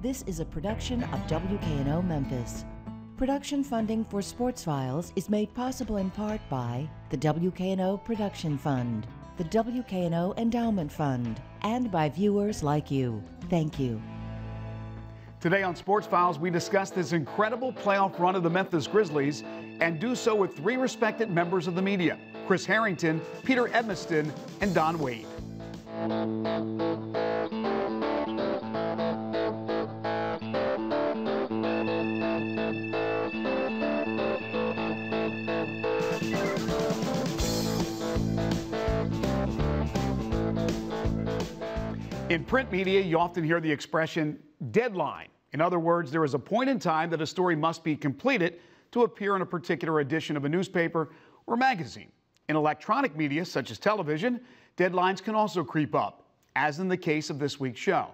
This is a production of WKNO Memphis. Production funding for Sports Files is made possible in part by the WKNO Production Fund, the WKNO Endowment Fund, and by viewers like you. Thank you. Today on Sports Files, we discuss this incredible playoff run of the Memphis Grizzlies and do so with three respected members of the media: Chris Harrington, Peter Edmiston, and Don Wade. In print media, you often hear the expression deadline. In other words, there is a point in time that a story must be completed to appear in a particular edition of a newspaper or magazine. In electronic media, such as television, deadlines can also creep up, as in the case of this week's show.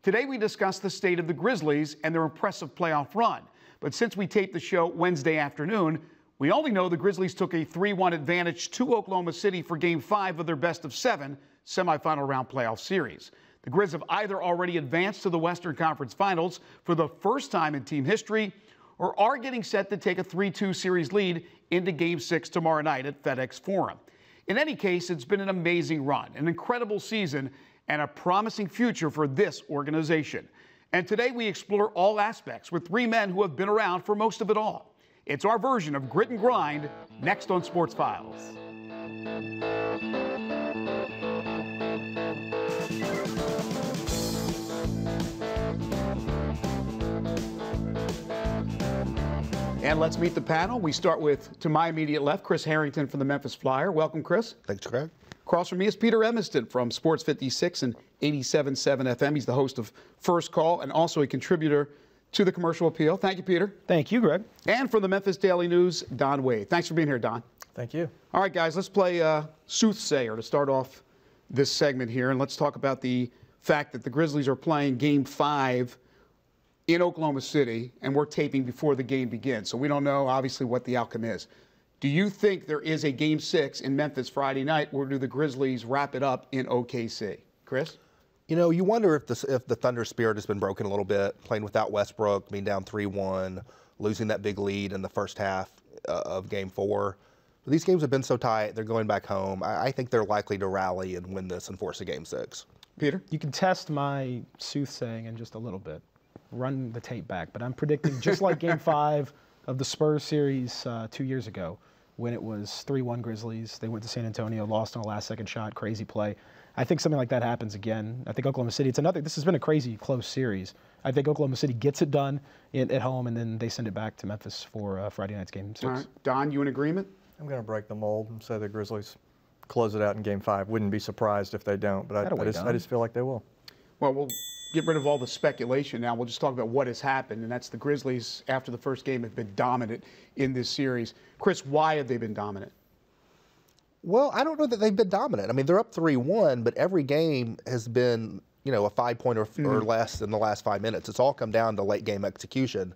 Today, we discuss the state of the Grizzlies and their impressive playoff run. But since we taped the show Wednesday afternoon, we only know the Grizzlies took a 3-1 advantage to Oklahoma City for Game 5 of their best-of-7 semifinal round playoff series. The Grizz have either already advanced to the Western Conference Finals for the first time in team history, or are getting set to take a 3-2 series lead into Game 6 tomorrow night at FedEx Forum. In any case, it's been an amazing run, an incredible season, and a promising future for this organization. And today we explore all aspects with three men who have been around for most of it all. It's our version of Grit and Grind, next on Sports Files. And let's meet the panel. We start with, to my immediate left, Chris Harrington from the Memphis Flyer. Welcome, Chris. Thanks, Greg. Across from me is Peter Edmiston from Sports 56 and 87.7 FM. He's the host of First Call and also a contributor to the Commercial Appeal. Thank you, Peter. Thank you, Greg. And from the Memphis Daily News, Don Wade. Thanks for being here, Don. Thank you. All right, guys, let's play Soothsayer to start off this segment here. And let's talk about the fact that the Grizzlies are playing Game 5 in Oklahoma City, and we're taping before the game begins. So we don't know, obviously, what the outcome is. Do you think there is a Game 6 in Memphis Friday night, or do the Grizzlies wrap it up in OKC? Chris? You know, you wonder if the Thunder spirit has been broken a little bit, playing without Westbrook, being down 3-1, losing that big lead in the first half of Game 4. But these games have been so tight, they're going back home. I think they're likely to rally and win this and force a Game 6. Peter? You can test my soothsaying in just a little bit. Run the tape back. But I'm predicting just like Game 5 of the Spurs series 2 years ago, when it was 3-1 Grizzlies. They went to San Antonio, lost on a last-second shot, crazy play. I think something like that happens again. I think Oklahoma City, this has been a crazy close series. I think Oklahoma City gets it done at home, and then they send it back to Memphis for Friday night's Game 6. All right. Don, you in agreement? I'm going to break the mold and say the Grizzlies close it out in Game 5. Wouldn't be surprised if they don't, but I just feel like they will. Well, we'll get rid of all the speculation now. We'll just talk about what has happened, and that's the Grizzlies, after the first game, have been dominant in this series. Chris, why have they been dominant? Well, I don't know that they've been dominant. I mean, they're up 3-1, but every game has been, you know, a 5-point or less in the last 5 minutes. It's all come down to late game execution.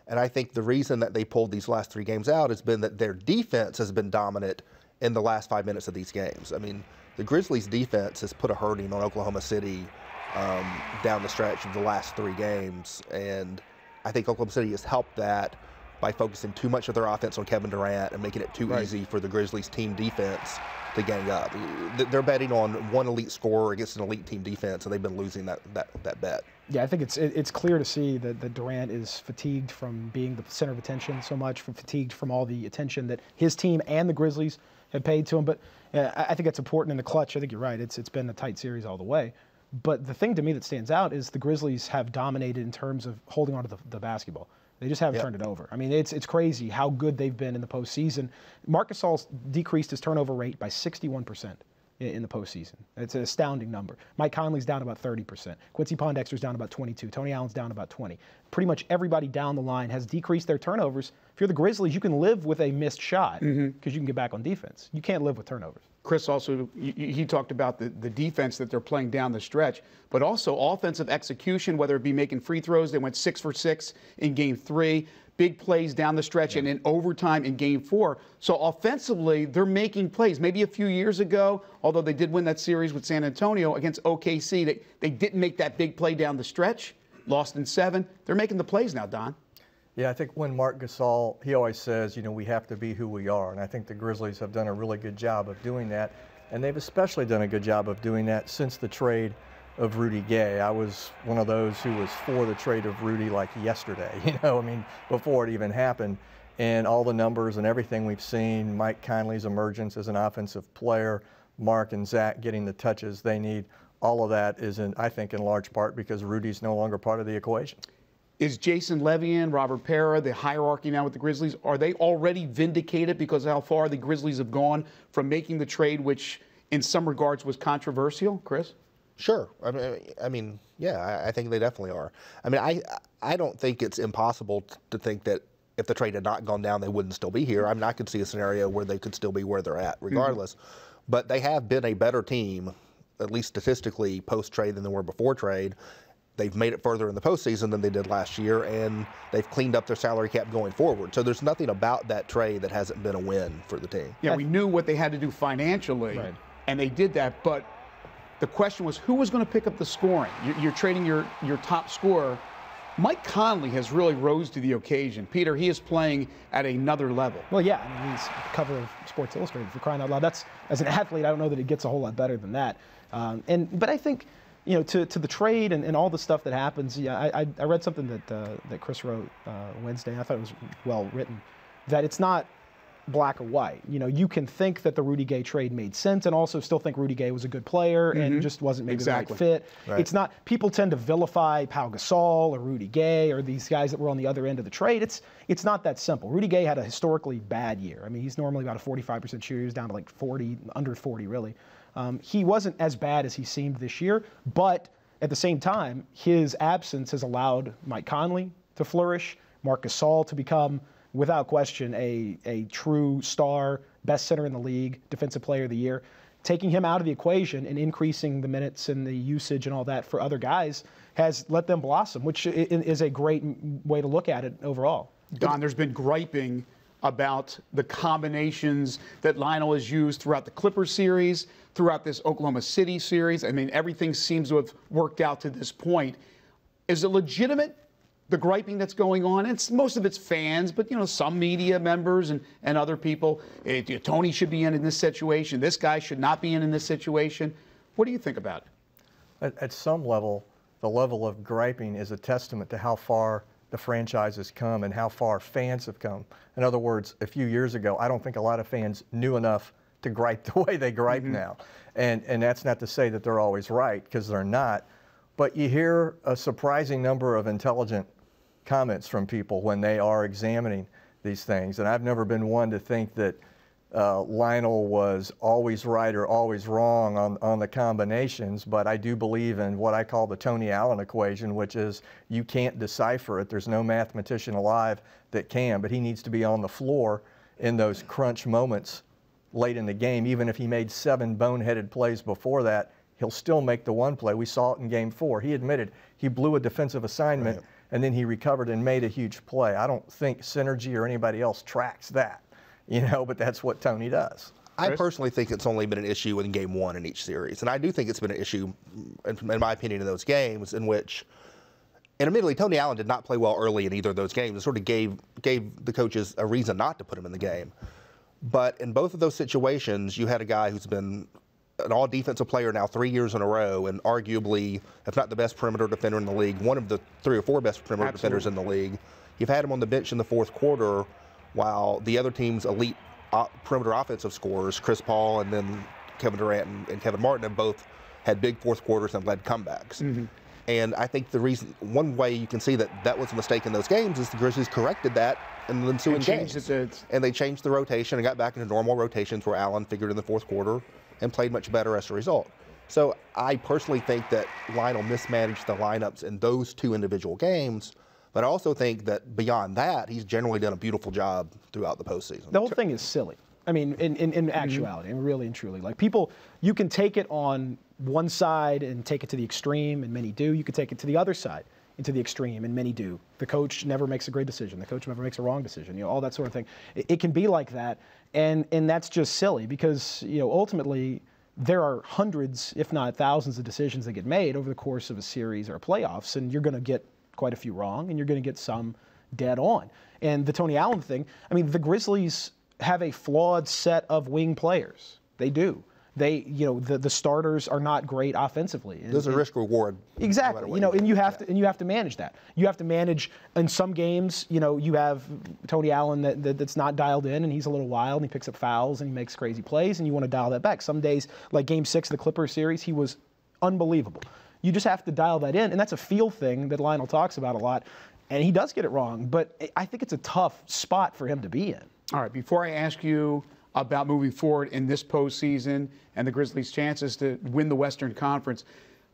And I think the reason that they pulled these last 3 games out has been that their defense has been dominant in the last 5 minutes of these games. I mean, the Grizzlies' defense has put a hurting on Oklahoma City down the stretch of the last 3 games. And I think Oklahoma City has helped that by focusing too much of their offense on Kevin Durant and making it too easy for the Grizzlies' team defense to gang up. They're betting on one elite scorer against an elite team defense, and they've been losing that bet. Yeah, I think it's clear to see that Durant is fatigued from being the center of attention so much, fatigued from all the attention that his team and the Grizzlies have paid to him. But I think it's important in the clutch. I think you're right. It's been a tight series all the way. But the thing to me that stands out is the Grizzlies have dominated in terms of holding on to the basketball. They just haven't turned it over. I mean, it's crazy how good they've been in the postseason. Marc Gasol's decreased his turnover rate by 61% in the postseason. It's an astounding number. Mike Conley's down about 30%. Quincy Pondexter's down about 22%. Tony Allen's down about 20%. Pretty much everybody down the line has decreased their turnovers. If you're the Grizzlies, you can live with a missed shot because you can get back on defense. You can't live with turnovers. Chris also, he talked about the defense that they're playing down the stretch, but also offensive execution, whether it be making free throws. They went 6 for 6 in Game 3. Big plays down the stretch and in overtime in Game 4. So offensively, they're making plays. Maybe a few years ago, although they did win that series with San Antonio against OKC, they didn't make that big play down the stretch. lost in 7. They're making the plays now, Don. Yeah, I think when Marc Gasol, he always says, we have to be who we are. And I think the Grizzlies have done a really good job of doing that. And they've especially done a good job of doing that since the trade of Rudy Gay. I was one of those who was for the trade of Rudy like yesterday, before it even happened. And all the numbers and everything we've seen, Mike Conley's emergence as an offensive player, Mark and Zach getting the touches they need, all of that is, I think, in large part because Rudy's no longer part of the equation. Is Jason Levian, Robert Pera, the hierarchy now with the Grizzlies, are they already vindicated because of how far the Grizzlies have gone from making the trade, which in some regards was controversial? Chris? Sure. I mean, yeah, I think they definitely are. I mean, I don't think it's impossible to think that if the trade had not gone down, they wouldn't still be here. I mean, I could see a scenario where they could still be where they're at regardless. But they have been a better team, at least statistically, post-trade than they were before trade. They've made it further in the postseason than they did last year, and they've cleaned up their salary cap going forward. So there's nothing about that trade that hasn't been a win for the team. Yeah, we knew what they had to do financially, and they did that. But the question was, who was going to pick up the scoring? You're trading your top scorer. Mike Conley has really rose to the occasion. Peter, he is playing at another level. Well, yeah, I mean, he's cover of Sports Illustrated, for crying out loud. That's, as an athlete, I don't know that it gets a whole lot better than that. But I think, to the trade and all the stuff that happens, I read something that Chris wrote Wednesday, and I thought it was well written, that it's not black or white. You can think that the Rudy Gay trade made sense and also still think Rudy Gay was a good player and just wasn't maybe the right fit. Right. It's not, people tend to vilify Pau Gasol or Rudy Gay or these guys that were on the other end of the trade. It's not that simple. Rudy Gay had a historically bad year. I mean, he's normally about a 45% shooter. He's down to like 40, under 40 really. He wasn't as bad as he seemed this year, but at the same time, his absence has allowed Mike Conley to flourish, Marc Gasol to become, without question, a true star, best center in the league, defensive player of the year. Taking him out of the equation and increasing the minutes and the usage and all that for other guys has let them blossom, which is a great way to look at it overall. Don, there's been griping about the combinations that Lionel has used throughout the Clippers series, throughout this Oklahoma City series. I mean, everything seems to have worked out to this point. Is it legitimate, the griping that's going on? Most of it's fans, but, some media members and other people. Tony should be in this situation. This guy should not be in this situation. What do you think about it? At some level, the level of griping is a testament to how far the franchise has come and how far fans have come. In other words, a few years ago, I don't think a lot of fans knew enough to gripe the way they gripe now. And that's not to say that they're always right, because they're not. But you hear a surprising number of intelligent comments from people when they are examining these things. And I've never been one to think that Lionel was always right or always wrong on the combinations, but I do believe in what I call the Tony Allen equation, which is you can't decipher it. There's no mathematician alive that can, but he needs to be on the floor in those crunch moments late in the game. Even if he made 7 boneheaded plays before that, he'll still make the one play. We saw it in Game 4. He admitted he blew a defensive assignment, and then he recovered and made a huge play. I don't think Synergy or anybody else tracks that, but that's what Tony does. I personally think it's only been an issue in Game 1 in each series. And I do think it's been an issue, in my opinion, in those games in which, and admittedly, Tony Allen did not play well early in either of those games. It sort of gave the coaches a reason not to put him in the game. But in both of those situations, you had a guy who's been an all-defensive player now 3 years in a row, and arguably, if not the best perimeter defender in the league, one of the 3 or 4 best perimeter defenders in the league. You've had him on the bench in the fourth quarter while the other team's elite perimeter offensive scorers, Chris Paul and then Kevin Durant and Kevin Martin, have both had big fourth quarters and led comebacks. And I think one way you can see that was a mistake in those games is the Grizzlies corrected that in the ensuing games. And they changed the rotation and got back into normal rotations where Allen figured in the fourth quarter and played much better as a result. So I personally think that Lionel mismanaged the lineups in those 2 individual games, but I also think that beyond that, he's generally done a beautiful job throughout the postseason. The whole thing is silly. I mean, in actuality, and really and truly. Like, people, you can take it on one side and take it to the extreme, and many do. You can take it to the other side and to the extreme, and many do. The coach never makes a great decision. The coach never makes a wrong decision. All that sort of thing. It can be like that, and that's just silly because, ultimately, there are hundreds, if not thousands, of decisions that get made over the course of a series or playoffs, and you're going to get quite a few wrong, and you're going to get some dead on. And the Tony Allen thing, I mean, the Grizzlies have a flawed set of wing players. They do. They, the starters are not great offensively. There's a risk reward. Exactly. And you have to manage that. You have to manage in some games. You have Tony Allen that's not dialed in, and he's a little wild, and he picks up fouls and he makes crazy plays, and you want to dial that back. Some days, like Game 6 of the Clippers series, he was unbelievable. You just have to dial that in, and that's a feel thing that Lionel talks about a lot, and he does get it wrong. But I think it's a tough spot for him to be in. All right. Before I ask you about moving forward in this postseason and the Grizzlies' chances to win the Western Conference,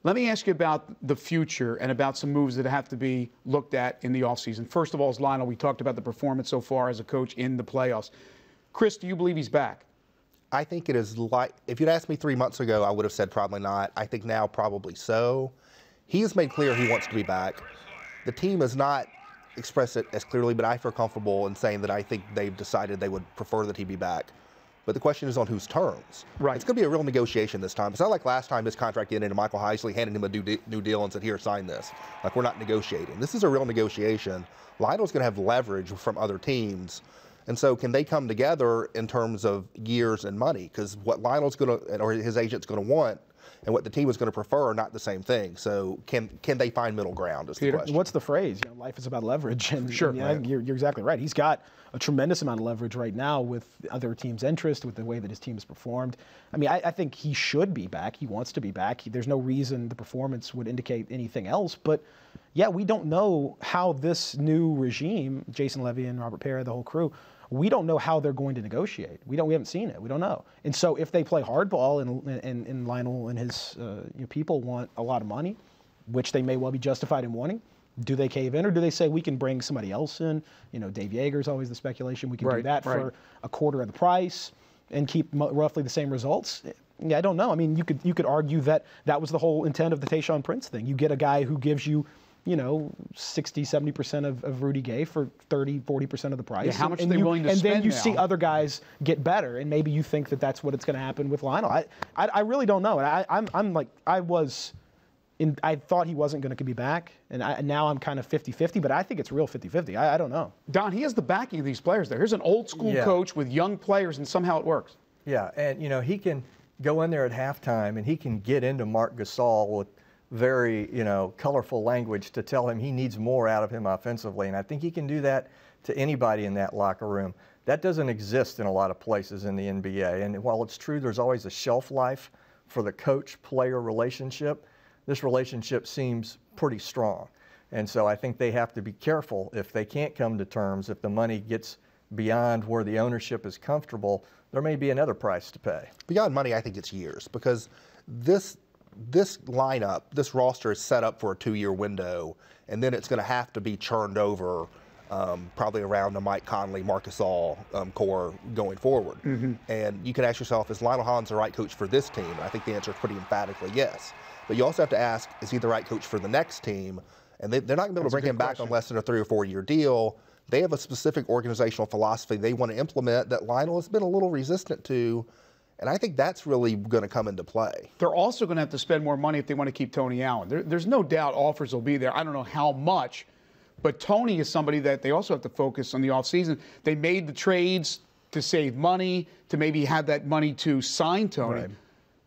let me ask you about the future and about some moves that have to be looked at in the offseason. First of all, as Lionel, we talked about the performance so far as a coach in the playoffs. Chris, do you believe he's back? I think it is like, if you'd asked me 3 months ago, I would have said probably not. I think now probably so. He has made clear he wants to be back. The team has not expressed it as clearly, but I feel comfortable in saying that I think they've decided they would prefer that he be back. But the question is on whose terms. Right. It's going to be a real negotiation this time. It's not like last time his contract ended and Michael Heisley handed him a new deal and said, here, sign this. Like, we're not negotiating. This is a real negotiation. Lionel's going to have leverage from other teams. And so can they come together in terms of years and money? Because what Lionel's going to, or his agent's going to want, and what the team is going to prefer are not the same thing. So can they find middle ground is the question. What's the phrase? Life is about leverage. And, sure. And you're exactly right. He's got a tremendous amount of leverage right now with other teams' interest, with the way that his team has performed. I mean, I think he should be back. He wants to be back. There's no reason the performance would indicate anything else. But, yeah, we don't know how this new regime, Jason Levy and Robert Pera, the whole crew, we don't know how they're going to negotiate. We haven't seen it. We don't know. And so if they play hardball and Lionel and his people want a lot of money, which they may well be justified in wanting, do they cave in, or do they say we can bring somebody else in? Dave Yeager's always the speculation. We can do that for a quarter of the price and keep roughly the same results. Yeah, I don't know. I mean, you could argue that was the whole intent of the Tayshaun Prince thing. You get a guy who gives you 60, 70% of Rudy Gay for 30, 40% of the price. Yeah, how much are they willing to spend And then you now? see other guys get better, and maybe you think that that's what it's going to happen with Lionel. I really don't know. And I thought he wasn't going to be back, and now I'm kind of 50-50, but I think it's real 50-50. I don't know. Don, he has the backing of these players there. Here's an old school coach with young players, and somehow it works. Yeah, and he can go in there at halftime, and he can get into Marc Gasol with very, colorful language to tell him he needs more out of him offensively. And I think he can do that to anybody in that locker room. That doesn't exist in a lot of places in the NBA. And while it's true there's always a shelf life for the coach-player relationship, this relationship seems pretty strong. And so I think they have to be careful if they can't come to terms, if the money gets beyond where the ownership is comfortable, there may be another price to pay. Beyond money, I think it's years, because this lineup, this roster is set up for a 2-year window, and then it's going to have to be churned over probably around the Mike Conley, Marc Gasol core going forward. Mm-hmm. And you can ask yourself, is Lionel Hollins the right coach for this team? And I think the answer is pretty emphatically yes. But you also have to ask, is he the right coach for the next team? And they're not going to be able to bring him back on less than a 3 or 4 year deal. They have a specific organizational philosophy they want to implement that Lionel has been a little resistant to. And I think that's really going to come into play. They're also going to have to spend more money if they want to keep Tony Allen. There's no doubt offers will be there. I don't know how much, but Tony is somebody that they also have to focus on the offseason. They made the trades to save money, to maybe have that money to sign Tony. Right.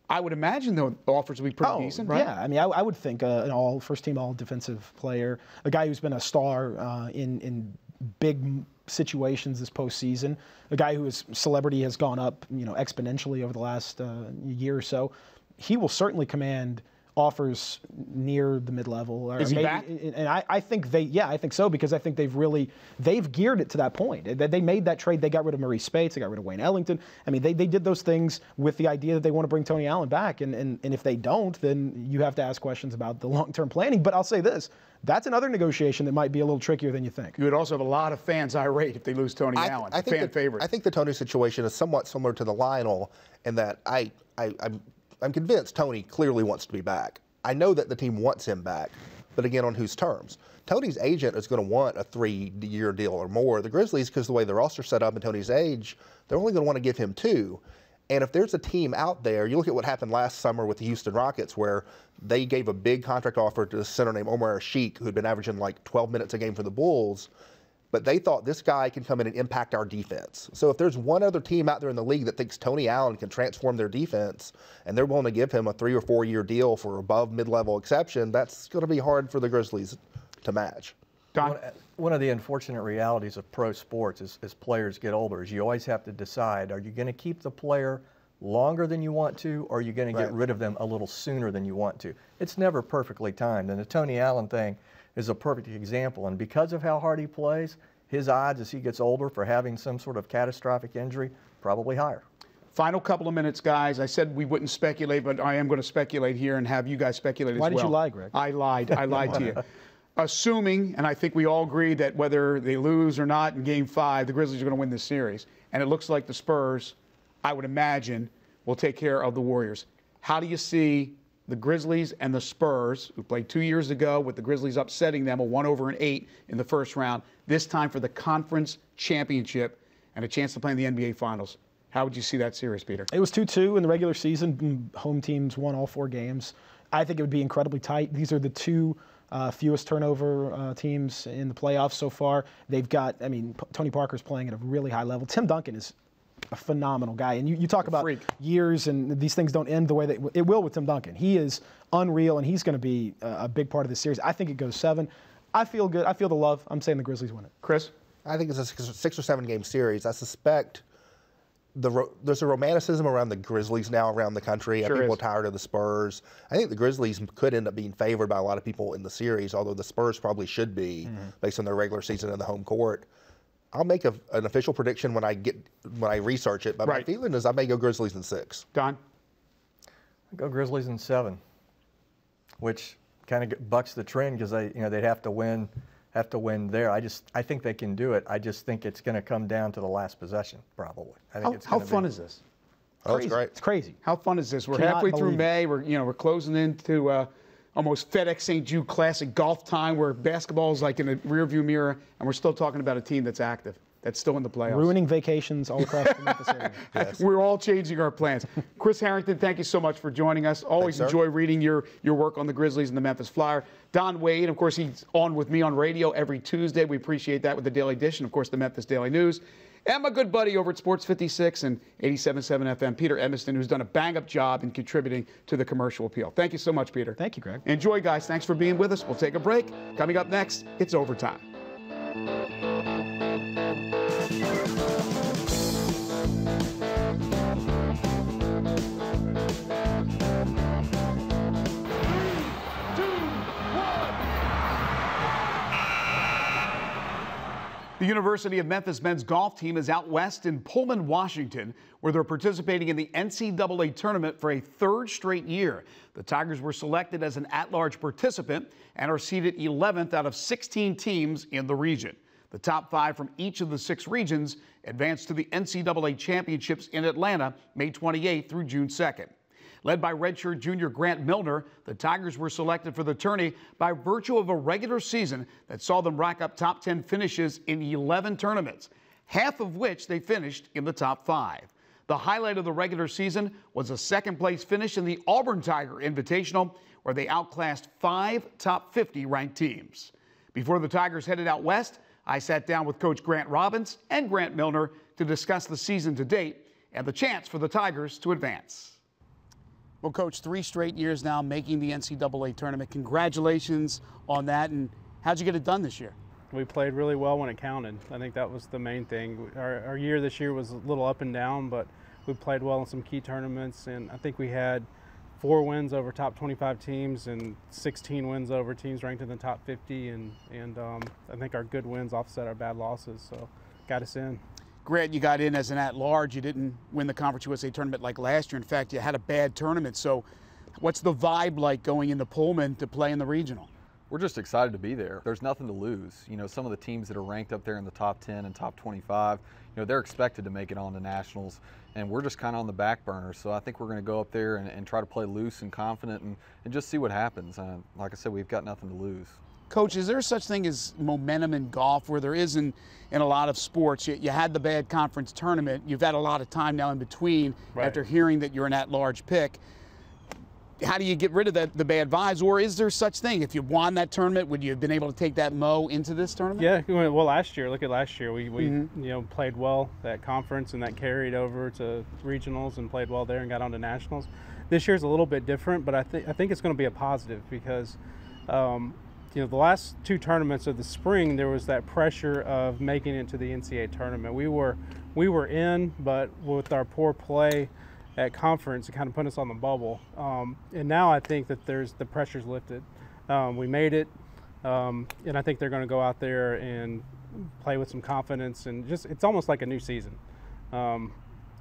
I would imagine the offers will be pretty decent, right? Yeah, I mean, I would think an first-team all-defensive player, a guy who's been a star in big situations this postseason, a guy whose celebrity has gone up, exponentially over the last year or so. He will certainly command offers near the mid-level. Is he back? And I think I think so, because I think they've geared it to that point. They made that trade. They got rid of Maurice Spates. They got rid of Wayne Ellington. I mean, they did those things with the idea that they want to bring Tony Allen back. And if they don't, then you have to ask questions about the long-term planning. But I'll say this. That's another negotiation that might be a little trickier than you think. You would also have a lot of fans irate if they lose Tony Allen, fan favorite. I think the Tony situation is somewhat similar to the Lionel in that I'm convinced Tony clearly wants to be back. I know that the team wants him back, but again, on whose terms? Tony's agent is going to want a 3-year deal or more. The Grizzlies, because the way the roster's set up and Tony's age, they're only going to want to give him 2. And if there's a team out there, you look at what happened last summer with the Houston Rockets, where they gave a big contract offer to a center named Omar Sheik, who had been averaging like 12 minutes a game for the Bulls, but they thought this guy can come in and impact our defense. So if there's one other team out there in the league that thinks Tony Allen can transform their defense, and they're willing to give him a 3 or 4 year deal for above mid-level exception, that's going to be hard for the Grizzlies to match. Don? One of the unfortunate realities of pro sports as players get older is you always have to decide, are you going to keep the player longer than you want to, or are you going to get rid of them a little sooner than you want to? It's never perfectly timed, and the Tony Allen thing is a perfect example. And because of how hard he plays, his odds as he gets older for having some sort of catastrophic injury probably higher. Final couple of minutes, guys. I said we wouldn't speculate, but I am going to speculate here and have you guys speculate as well. Why did you lie, Greg? I lied. I lied to you. Assuming, and I think we all agree that whether they lose or not in Game 5, the Grizzlies are going to win this series. And it looks like the Spurs, I would imagine, will take care of the Warriors. How do you see the Grizzlies and the Spurs, who played 2 years ago with the Grizzlies upsetting them, a 1-8 in the first round, this time for the conference championship and a chance to play in the NBA Finals? How would you see that series, Peter? It was 2-2 in the regular season. Home teams won all 4 games. I think it would be incredibly tight. These are the two fewest turnover teams in the playoffs so far. They've got, I mean, Tony Parker's playing at a really high level. Tim Duncan is a phenomenal guy. And you talk about years, and these things don't end the way that it will with Tim Duncan. He is unreal, and he's going to be a big part of this series. I think it goes 7. I feel good. I feel the love. I'm saying the Grizzlies win it. Chris? I think it's a 6 or 7 game series. I suspect there's a romanticism around the Grizzlies now around the country. Sure People is. are tired of the Spurs. I think the Grizzlies could end up being favored by a lot of people in the series, although the Spurs probably should be based on their regular season in the home court. I'll make an official prediction when I research it, but my feeling is I may go Grizzlies in 6. Don? I'll go Grizzlies in 7, which kind of bucks the trend because they'd have to win there. I think they can do it. I just think it's going to come down to the last possession, probably. I think How fun is this? Oh, it's great. It's crazy. How fun is this? We're Cannot halfway through believe May. We're closing into almost FedEx St. Jude Classic golf time, where basketball is like in a rearview mirror, and we're still talking about a team that's active, that's still in the playoffs. Ruining vacations all across the Memphis area. Yes. We're all changing our plans. Chris Harrington, thank you so much for joining us. Always Thanks, sir. enjoy reading your work on the Grizzlies and the Memphis Flyer. Don Wade, of course, he's on with me on radio every Tuesday. We appreciate that with the Daily Dish and, of course, the Memphis Daily News. And my good buddy over at Sports 56 and 87.7 FM, Peter Edmiston, who's done a bang-up job in contributing to the commercial appeal. Thank you so much, Peter. Thank you, Greg. Enjoy, guys. Thanks for being with us. We'll take a break. Coming up next, it's overtime. The University of Memphis men's golf team is out west in Pullman, Washington, where they're participating in the NCAA tournament for a 3rd straight year. The Tigers were selected as an at-large participant and are seeded 11th out of 16 teams in the region. The top 5 from each of the 6 regions advanced to the NCAA championships in Atlanta, May 28th through June 2nd. Led by redshirt junior Grant Milner, the Tigers were selected for the tourney by virtue of a regular season that saw them rack up top 10 finishes in 11 tournaments, half of which they finished in the top 5. The highlight of the regular season was a 2nd-place finish in the Auburn Tiger Invitational, where they outclassed 5 top 50 ranked teams. Before the Tigers headed out west, I sat down with Coach Grant Robbins and Grant Milner to discuss the season to date and the chance for the Tigers to advance. Well, Coach, 3 straight years now making the NCAA tournament. Congratulations on that. And how'd you get it done this year? We played really well when it counted. I think that was the main thing. Our year this year was a little up and down, but we played well in some key tournaments. And I think we had 4 wins over top 25 teams and 16 wins over teams ranked in the top 50. And I think our good wins offset our bad losses, so got us in. Grant, you got in as an at-large. You didn't win the Conference USA tournament like last year. In fact, you had a bad tournament. So what's the vibe like going into Pullman to play in the regional? We're just excited to be there. There's nothing to lose. Some of the teams that are ranked up there in the top 10 and top 25, they're expected to make it on to nationals, and we're just kind of on the back burner. So I think we're going to go up there and try to play loose and confident and just see what happens. Like I said, we've got nothing to lose. Coach, is there such thing as momentum in golf where there isn't in a lot of sports? You had the bad conference tournament. You've had a lot of time now in between after hearing that you're an at-large pick. How do you get rid of the bad vibes, or is there such thing? If you won that tournament, would you have been able to take that mo into this tournament? Yeah, well, last year, look at last year. We you know, played well at conference, and that carried over to regionals and played well there and got on to nationals. This year's a little bit different, but I think it's going to be a positive because you know, the last two tournaments of the spring, there was that pressure of making it to the NCAA tournament. We were in, but with our poor play at conference, it kind of put us on the bubble. And now I think that the pressure's lifted. We made it, and I think they're going to go out there and play with some confidence, and it's almost like a new season.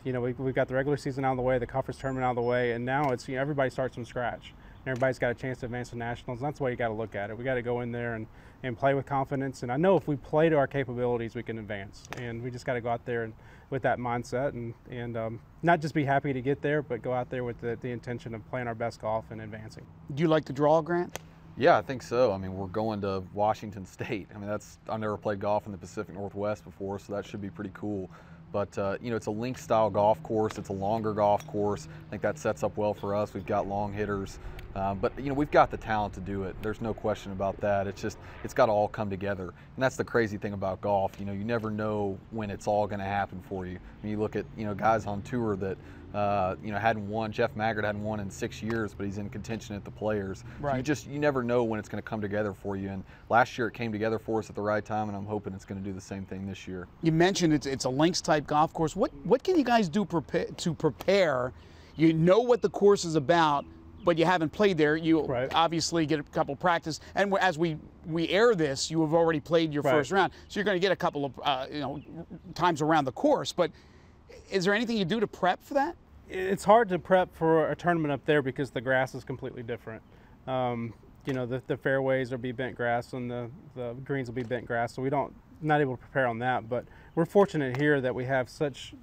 You know, we've got the regular season out of the way, the conference tournament out of the way, and now it's, you know, everybody starts from scratch. Everybody's got a chance to advance to nationals, and that's the way you got to look at it. We got to go in there and play with confidence. And I know if we play to our capabilities, we can advance. And we just got to go out there and with that mindset and not just be happy to get there, but go out there with the intention of playing our best golf and advancing. Do you like the draw, Grant? Yeah, I think so. I mean, we're going to Washington State. I mean, I've never played golf in the Pacific Northwest before, so that should be pretty cool. But, you know, it's a link-style golf course. It's a longer golf course. I think that sets up well for us. We've got long hitters. But, you know, we've got the talent to do it. There's no question about that. It's got to all come together. And that's the crazy thing about golf. You know, you never know when it's all going to happen for you. I mean, you look at, you know, guys on tour that, you know, hadn't won. Jeff Maggard hadn't won in 6 years, but he's in contention at the Players. Right. So you never know when it's going to come together for you. And last year it came together for us at the right time, and I'm hoping it's going to do the same thing this year. You mentioned it's a links-type golf course. What can you guys do to prepare? You know what the course is about, but you haven't played there. You obviously get a couple practice, and as we air this, you have already played your first round, so you're going to get a couple of you know, times around the course. But is there anything you do to prep for that? It's hard to prep for a tournament up there because the grass is completely different. You know, the fairways will be bent grass and the greens will be bent grass, so not able to prepare on that. But we're fortunate here that we have such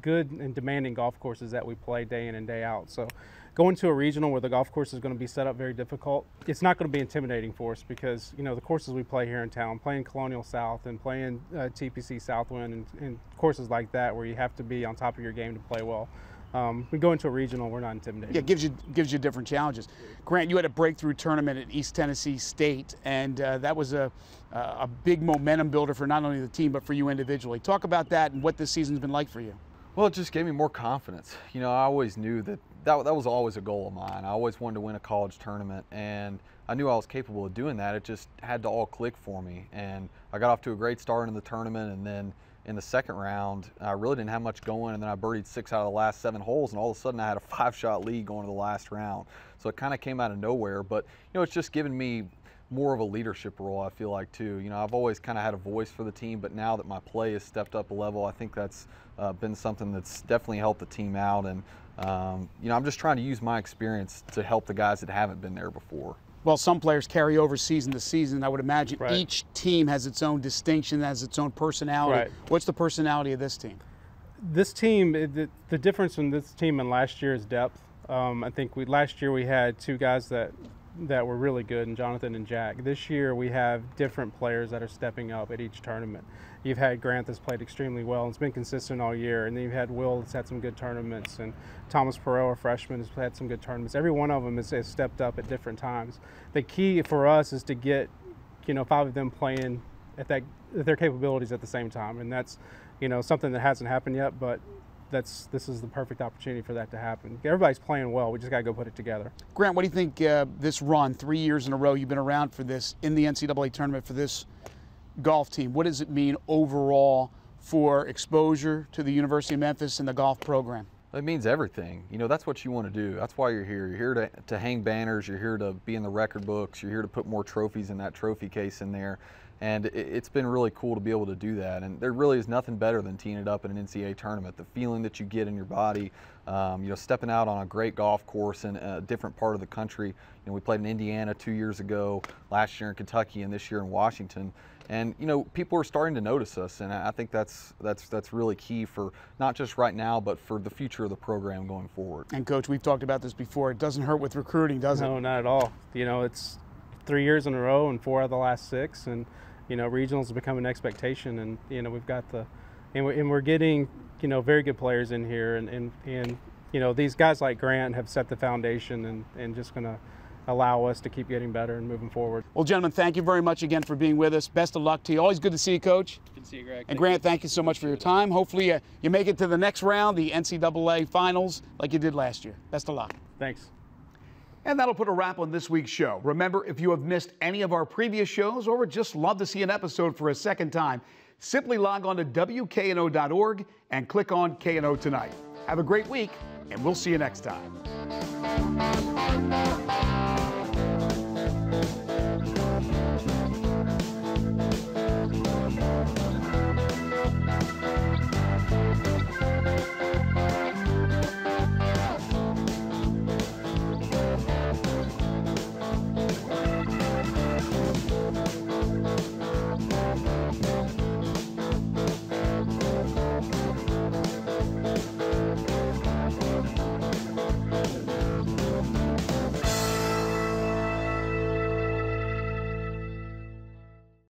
good and demanding golf courses that we play day in and day out. So going to a regional where the golf course is going to be set up very difficult, it's not going to be intimidating for us because, you know, the courses we play here in town, playing Colonial South and playing TPC Southwind and courses like that where you have to be on top of your game to play well. We go into a regional, we're not intimidated. Yeah, it gives you different challenges. Grant, you had a breakthrough tournament at East Tennessee State, and that was a big momentum builder for not only the team but for you individually. Talk about that and what this season's been like for you. Well, it just gave me more confidence. You know, I always knew that was always a goal of mine. I always wanted to win a college tournament, and I knew I was capable of doing that. It just had to all click for me, and I got off to a great start in the tournament, and then in the second round, I really didn't have much going, and then I birdied 6 out of the last 7 holes, and all of a sudden I had a 5-shot lead going to the last round. So it kind of came out of nowhere, but you know, it's just given me more of a leadership role, I feel like, too. You know, I've always kind of had a voice for the team, but now that my play has stepped up a level, I think that's been something that's definitely helped the team out. And, you know, I'm just trying to use my experience to help the guys that haven't been there before. Well, some players carry over season to season. I would imagine each team has its own distinction, has its own personality. What's the personality of this team? This team, the difference in this team and last year is depth. I think last year we had 2 guys that were really good, and Jonathan and Jack. This year we have different players that are stepping up at each tournament. You've had Grant that's played extremely well and it's been consistent all year, and then you've had Will that's had some good tournaments, and Thomas Perot, a freshman, has had some good tournaments. Every one of them has stepped up at different times. The key for us is to get, you know, 5 of them playing at their capabilities at the same time, and that's, you know, something that hasn't happened yet, but this is the perfect opportunity for that to happen. Everybody's playing well. We just got to go put it together. Grant, what do you think this run, 3 years in a row, you've been around for this in the NCAA tournament for this golf team, what does it mean overall for exposure to the University of Memphis and the golf program? It means everything. You know, that's what you want to do. That's why you're here. You're here to hang banners. You're here to be in the record books. You're here to put more trophies in that trophy case in there. And it's been really cool to be able to do that. And there really is nothing better than teeing it up in an NCAA tournament. The feeling that you get in your body, you know, stepping out on a great golf course in a different part of the country. You know, we played in Indiana 2 years ago, last year in Kentucky, and this year in Washington. And you know, people are starting to notice us, and I think that's really key for not just right now, but for the future of the program going forward. And Coach, we've talked about this before. It doesn't hurt with recruiting, does it? No, not at all. You know, it's 3 years in a row and 4 out of the last 6, and regionals has become an expectation, and we've got and we're getting very good players in here, and these guys like Grant have set the foundation and just going to allow us to keep getting better and moving forward. Well, gentlemen, thank you very much again for being with us. Best of luck to you. Always good to see you, Coach. Good to see you, Greg. And Grant, thank you so much for your time. Hopefully you make it to the next round, the NCAA finals, like you did last year. Best of luck. Thanks. And that'll put a wrap on this week's show. Remember, if you have missed any of our previous shows or would just love to see an episode for a second time, simply log on to WKNO.org and click on KNO Tonight. Have a great week, and we'll see you next time.